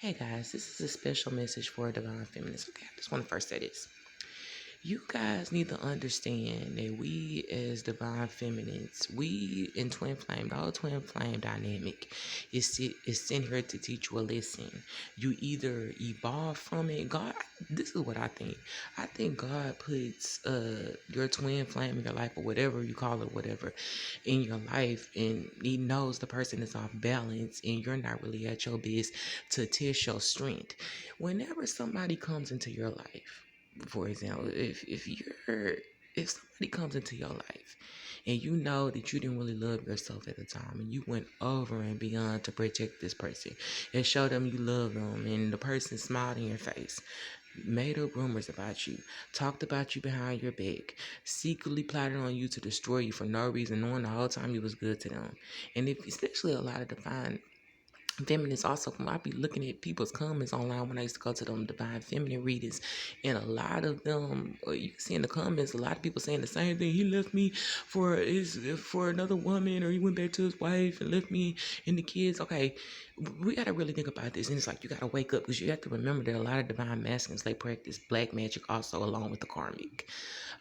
Hey guys, this is a special message for Divine Feminists. Okay, I just want to first say this. You guys need to understand that we as divine feminines, we in twin flame, the whole twin flame dynamic is sent here to teach you a lesson. You either evolve from it. God, this is what I think. I think God puts your twin flame in your life, or whatever you call it, whatever, in your life, and He knows the person is off balance and you're not really at your best to test your strength. Whenever somebody comes into your life, for example, if somebody comes into your life and you know that you didn't really love yourself at the time and you went over and beyond to protect this person and show them you love them, and the person smiled in your face, made up rumors about you, talked about you behind your back, secretly plotted on you to destroy you for no reason, knowing the whole time you was good to them. And if especially a lot of divine feminists also, when I be looking at people's comments online when I used to go to them divine feminine readings, and a lot of them, you can see in the comments, a lot of people saying the same thing. He left me for another woman, or he went back to his wife and left me and the kids. Okay, we got to really think about this, and it's like you got to wake up, because you have to remember that a lot of divine masculines, they practice black magic also along with the karmic.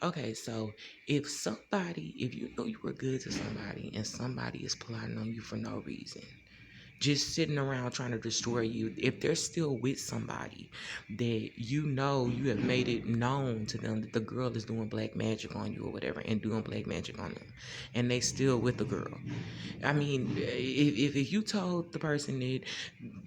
Okay, so if you know you were good to somebody and somebody is plotting on you for no reason, just sitting around trying to destroy you, if they're still with somebody that you know you have made it known to them that the girl is doing black magic on you or whatever, and doing black magic on them, and they still with the girl. I mean, if you told the person that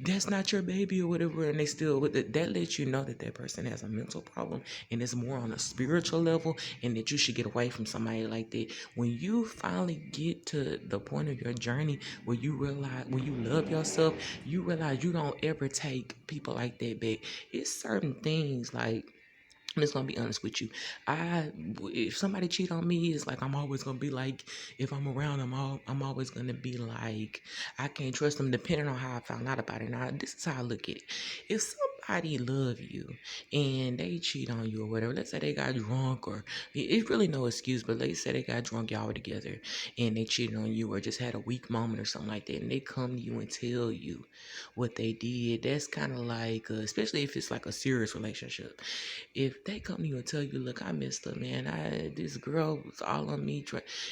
that's not your baby or whatever, and they still with it, that lets you know that that person has a mental problem and it's more on a spiritual level, and that you should get away from somebody like that. When you finally get to the point of your journey where you realize, when you love yourself, you realize you don't ever take people like that back. It's certain things like, I'm just gonna be honest with you. If somebody cheat on me, it's like I'm always gonna be like, if I'm around, I'm always gonna be like, I can't trust them, depending on how I found out about it. Now, this is how I look at it. If somebody love you and they cheat on you or whatever, let's say they got drunk, or it's really no excuse, but let's say they got drunk, y'all were together, and they cheated on you, or just had a weak moment or something like that, and they come to you and tell you what they did. That's kind of like, especially if it's like a serious relationship, if they come to you and tell you, look, I messed up, man. This girl was all on me,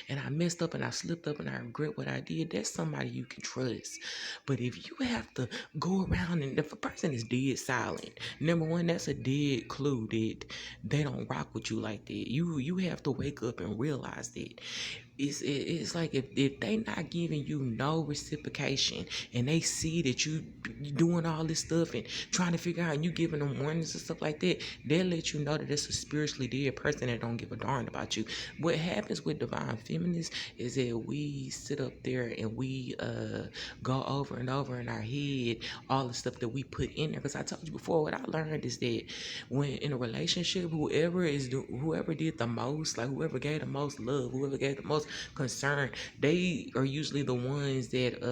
and I messed up and I slipped up and I regret what I did. That's somebody you can trust. But if you have to go around, and if a person is dead silent, number one, that's a dead clue that they don't rock with you like that. You have to wake up and realize that. It's like if they not giving you no reciprocation, and they see that you doing all this stuff and trying to figure out, and you giving them warnings and stuff like that, they'll let you know that it's a spiritually dead person that don't give a darn about you. What happens with divine feminists is that we sit up there and we go over and over in our head all the stuff that we put in there. Because I told you before, what I learned is that when in a relationship, whoever did the most, like whoever gave the most love, whoever gave the most concern, they are usually the ones that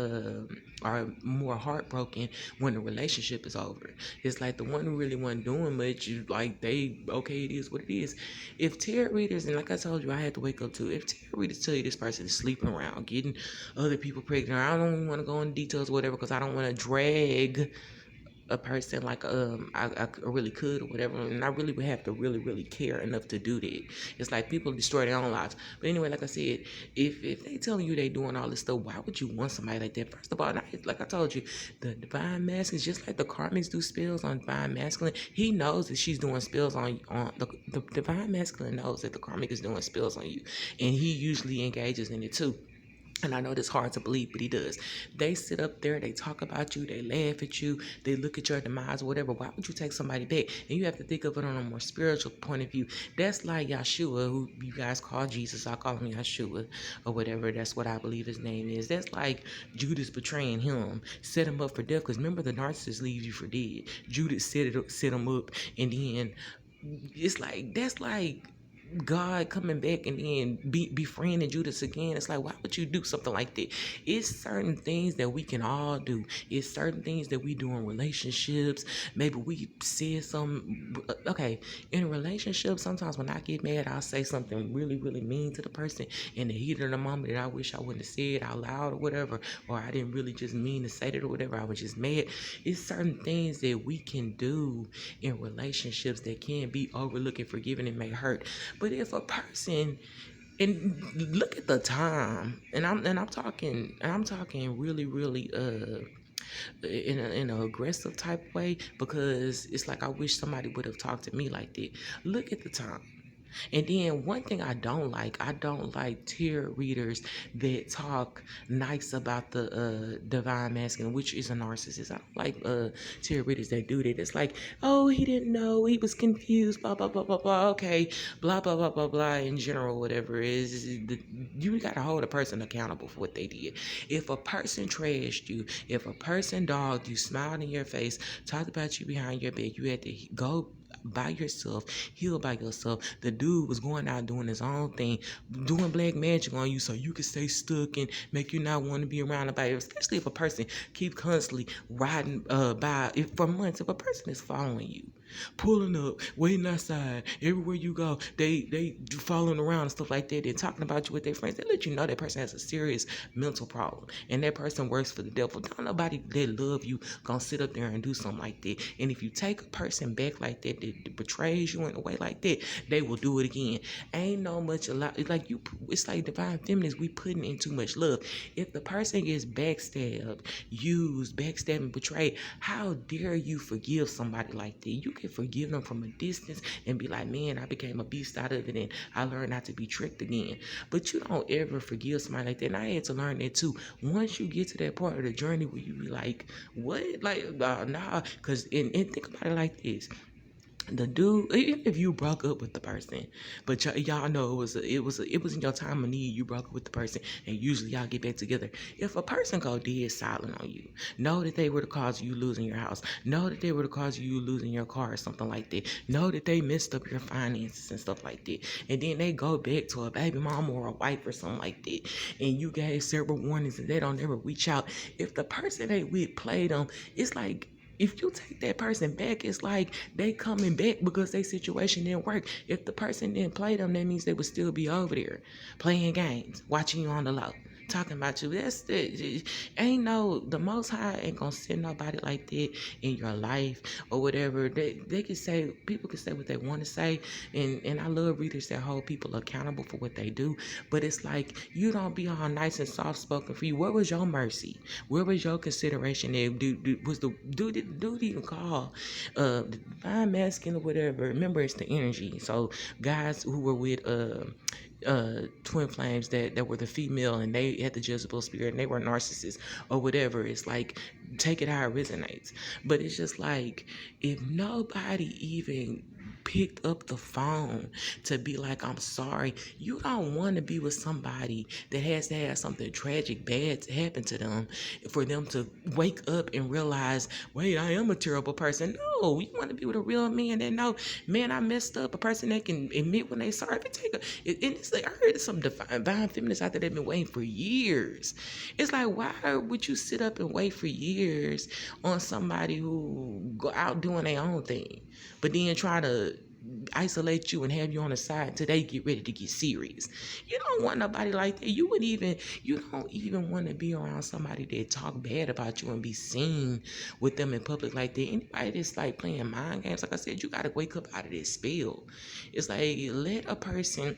are more heartbroken when the relationship is over. It's like the one who really wasn't doing much, like they, okay, it is what it is. If tarot readers, and like I told you, I had to wake up to, if tarot readers tell you this person is sleeping around, getting other people pregnant, I don't even want to go into details or whatever, because I don't want to drag a person like I really could or whatever, and I really would have to really care enough to do that. It's like people destroy their own lives. But anyway, like I said, if they telling you they doing all this stuff, why would you want somebody like that? First of all, like I told you, the divine masculine, just like the karmics do spells on divine masculine, he knows that she's doing spells on the divine masculine knows that the karmic is doing spells on you, and he usually engages in it too. And I know this hard to believe, but he does. They sit up there, they talk about you, they laugh at you, they look at your demise or whatever. Why would you take somebody back? And you have to think of it on a more spiritual point of view. That's like Yeshua, who you guys call Jesus. I call him Yeshua or whatever. That's what I believe his name is. That's like Judas betraying him, set him up for death. Because remember, the narcissist leaves you for dead. Judas set him up, and then it's like, that's like God coming back and then befriending Judas again. It's like, why would you do something like that? It's certain things that we can all do. It's certain things that we do in relationships. Maybe we said some, okay, in a relationship, sometimes when I get mad, I'll say something really, really mean to the person in the heat of the moment that I wish I wouldn't have said out loud or whatever, or I didn't really just mean to say that or whatever. I was just mad. It's certain things that we can do in relationships that can be overlooked and forgiven and may hurt. But if a person, and look at the time, and I'm talking really, really in an aggressive type way, because it's like I wish somebody would have talked to me like that. Look at the time. And then one thing I don't like tarot readers that talk nice about the divine masculine, which is a narcissist. I don't like tarot readers that do that. It's like, oh, he didn't know, he was confused, blah blah blah blah blah. Okay, blah blah blah blah blah. In general, whatever it is, you gotta hold a person accountable for what they did. If a person trashed you, if a person dogged you, smiled in your face, talked about you behind your back, you had to go by yourself, heal by yourself. The dude was going out doing his own thing, doing black magic on you so you could stay stuck and make you not want to be around nobody. Especially if a person keep constantly riding by for months. If a person is following you, pulling up, waiting outside, everywhere you go, they following around and stuff like that, and talking about you with their friends, they let you know that person has a serious mental problem and that person works for the devil. Don't nobody that love you gonna sit up there and do something like that. And if you take a person back like that betrays you in a way like that, they will do it again. Ain't no much a lot. It's like it's like divine feminists, we putting in too much love. If the person gets backstabbed, used, backstabbed, and betrayed, how dare you forgive somebody like that? You can forgive them from a distance and be like, man, I became a beast out of it and I learned not to be tricked again. But you don't ever forgive somebody like that. And I had to learn that too. Once you get to that part of the journey where you be like, what? Like, nah. Because, and think about it like this. The dude, even if you broke up with the person, but y'all know it was in your time of need, you broke up with the person, and usually y'all get back together. If a person go dead silent on you, know that they were the cause of you losing your house, know that they were the cause of you losing your car or something like that, know that they messed up your finances and stuff like that, and then they go back to a baby mama or a wife or something like that, and you gave several warnings and they don't ever reach out. If the person they with played them, it's like, if you take that person back, it's like they coming back because their situation didn't work. If the person didn't play them, that means they would still be over there playing games, watching you on the low, talking about you. The Most High ain't gonna send nobody like that in your life or whatever. They can say, people can say what they want to say, and I love readers that hold people accountable for what they do. But it's like, you don't be all nice and soft spoken for you. Where was your mercy? Where was your consideration? Was the dude even call the divine masculine or whatever? Remember, it's the energy. So guys who were with twin flames that were the female and they had the Jezebel spirit and they were narcissists or whatever, it's like, take it how it resonates. But it's just like, if nobody even picked up the phone to be like, I'm sorry, you don't want to be with somebody that has to have something tragic bad to happen to them for them to wake up and realize, wait, I am a terrible person. No, you want to be with a real man that know, man, I messed up. A person that can admit when they sorry. It's like, I heard some divine feminists out there that have been waiting for years. It's like, why would you sit up and wait for years on somebody who go out doing their own thing, but then try to isolate you and have you on the side until they get ready to get serious? You don't want nobody like that. You don't even want to be around somebody that talk bad about you and be seen with them in public like that. Anybody that's like playing mind games, like I said, you gotta wake up out of this spell. It's like, let a person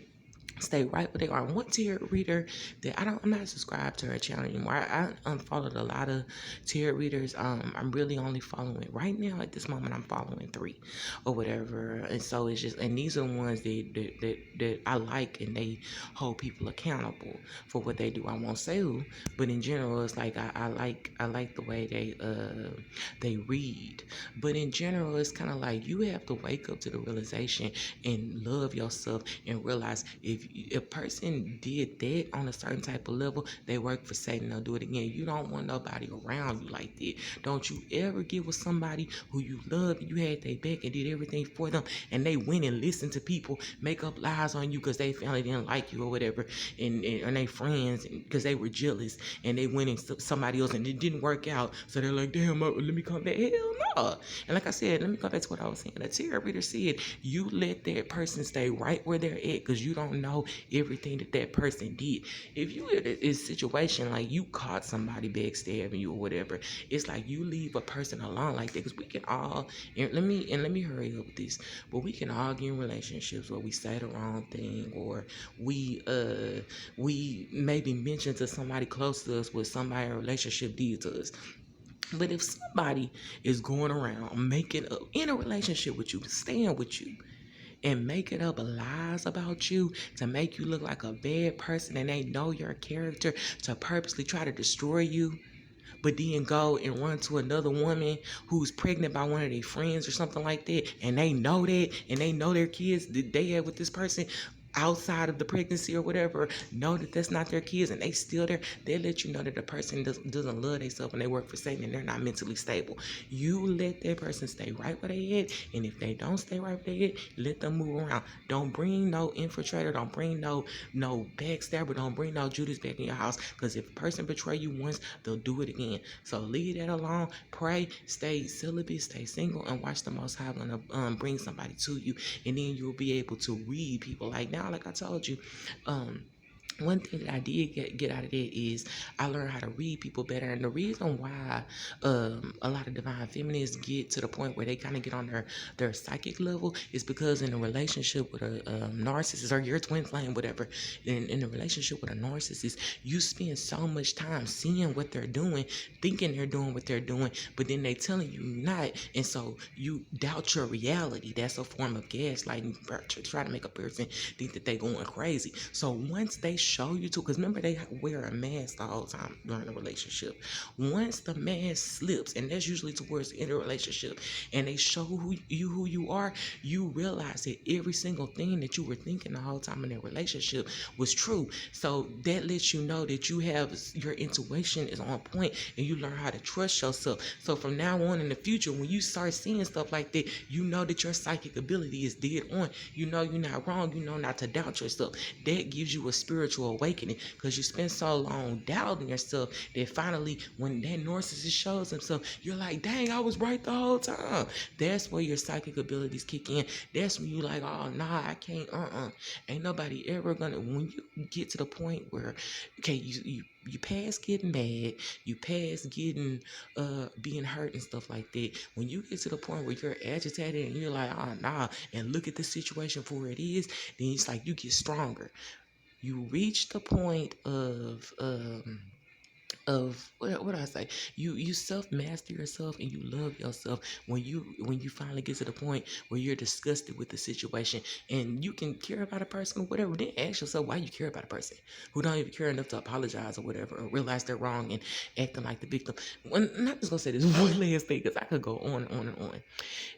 stay right where they are. One tarot reader that I'm not subscribed to her channel anymore. I unfollowed a lot of tarot readers. I'm really only following right now at this moment. I'm following 3 or whatever, and so it's just, and these are the ones that I like, and they hold people accountable for what they do. I won't say who, but in general, it's like I like the way they read. But in general, it's kind of like, you have to wake up to the realization and love yourself and realize, if if a person did that on a certain type of level, they work for Satan. They'll do it again. You don't want nobody around you like that. Don't you ever get with somebody who you love and you had their back and did everything for them, and they went and listened to people make up lies on you because they family didn't like you or whatever, and they friends because they were jealous, and they went and somebody else and it didn't work out. So they're like, damn, let me come back. Hell no. And like I said, let me go back to what I was saying. The tarot reader said, you let that person stay right where they're at because you don't know everything that person did. If you in a situation like you caught somebody backstabbing you or whatever, it's like you leave a person alone like that, because we can all, and let me hurry up with this, but we can all get in relationships where we say the wrong thing, or we maybe mention to somebody close to us what somebody in a relationship did to us. But if somebody is going around making up in a relationship with you, staying with you, and making up lies about you to make you look like a bad person, and they know your character to purposely try to destroy you, but then go and run to another woman who's pregnant by one of their friends or something like that, and they know that, and they know their kids that they had with this person outside of the pregnancy or whatever, know that that's not their kids, and they still there, they let you know that the person doesn't love themselves and they work for Satan and they're not mentally stable. You let that person stay right where they at, and if they don't stay right where they at, let them move around. Don't bring no infiltrator, don't bring no backstabber, don't bring no Judas back in your house, because if a person betray you once, they'll do it again. So leave that alone. Pray, stay celibate, stay single, and watch the Most High gonna bring somebody to you, and then you'll be able to read people. Like now, like I told you, one thing that I did get out of that is I learned how to read people better. And the reason why a lot of divine feminists get to the point where they kind of get on their psychic level is because in a relationship with a narcissist, or your twin flame, whatever, in a relationship with a narcissist, you spend so much time seeing what they're doing, thinking they're doing what they're doing, but then they telling you not. And so you doubt your reality. That's a form of gaslighting, to try to make a person think that they're going crazy. So once they show you to, because remember they wear a mask the whole time during the relationship. Once the mask slips, and that's usually towards the end of the relationship, and they show who you are, you realize that every single thing that you were thinking the whole time in that relationship was true. So that lets you know that you have your intuition is on point, and you learn how to trust yourself. So from now on in the future, when you start seeing stuff like that, you know that your psychic ability is dead on. You know you're not wrong. You know not to doubt yourself. That gives you a spiritual awakening, because you spend so long doubting yourself that finally when that narcissist shows himself, you're like, dang, I was right the whole time. That's where your psychic abilities kick in. That's when you like, oh nah, I can't, ain't nobody ever gonna, when you get to the point where, okay, you pass getting mad, you pass getting being hurt and stuff like that. When you get to the point where you're agitated and you're like, oh nah, and look at the situation for where it is, then it's like you get stronger. You reach the point of what do I say? You self master yourself and you love yourself when you finally get to the point where you're disgusted with the situation and you can care about a person or whatever. Then ask yourself why you care about a person who don't even care enough to apologize or whatever, or realize they're wrong and acting like the victim. I'm not just gonna say this one last thing because I could go on and on and on.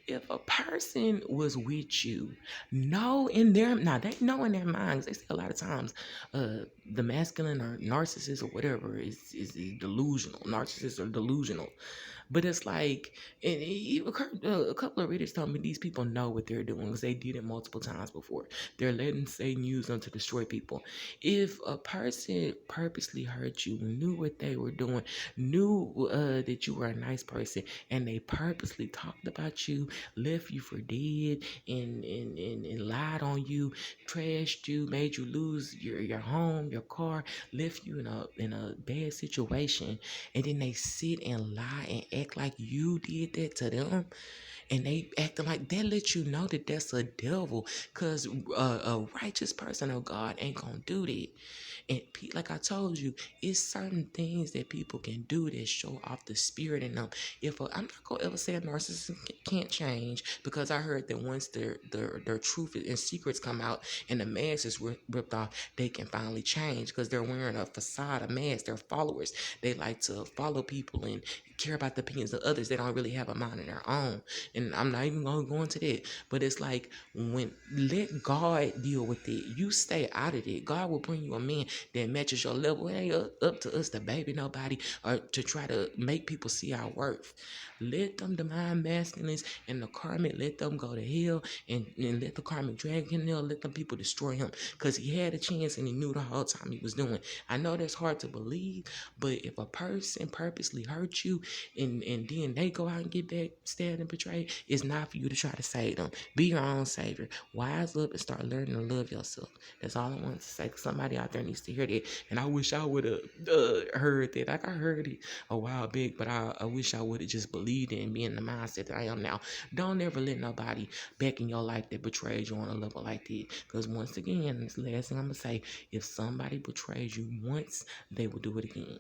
If a person was with you, know in their, now they know in their minds, they say a lot of times the masculine or narcissist or whatever is delusional. Narcissists are delusional. But it's like, and a couple of readers told me these people know what they're doing because they did it multiple times before. They're letting Satan use them to destroy people. If a person purposely hurt you, knew what they were doing, knew that you were a nice person, and they purposely talked about you, left you for dead, and lied on you, trashed you, made you lose your home, your car, left you in a bad situation, and then they sit and lie and act like you did that to them, and they acting like that, let you know that that's a devil, because a righteous person of God ain't gonna do that. And like I told you, it's certain things that people can do that show off the spirit in them. I'm not gonna ever say a narcissist can't change, because I heard that once their truth and secrets come out and the mask is ripped off, they can finally change, because they're wearing a facade, a mask. They're followers. They like to follow people and care about the opinions of others. They don't really have a mind of their own. And I'm not even gonna go into that. But it's like, when let God deal with it. You stay out of it. God will bring you a man that matches your level. It ain't up to us to baby nobody or to try to make people see our worth. Let them divine masculines and the karmic, let them go to hell, and let the karmic drag him there, let them people destroy him. Because he had a chance and he knew the whole time he was doing. I know that's hard to believe, but if a person purposely hurt you and then they go out and get back stabbed and betrayed, it's not for you to try to save them. Be your own savior. Wise up and start learning to love yourself. That's all I wanted to say. Somebody out there needs to hear that. And I wish I would have heard that. Like, I heard it a while back, but I wish I would have just believed it and be in the mindset that I am now. Don't ever let nobody back in your life that betrays you on a level like that. Because once again, this last thing I'm going to say, if somebody betrays you once, they will do it again.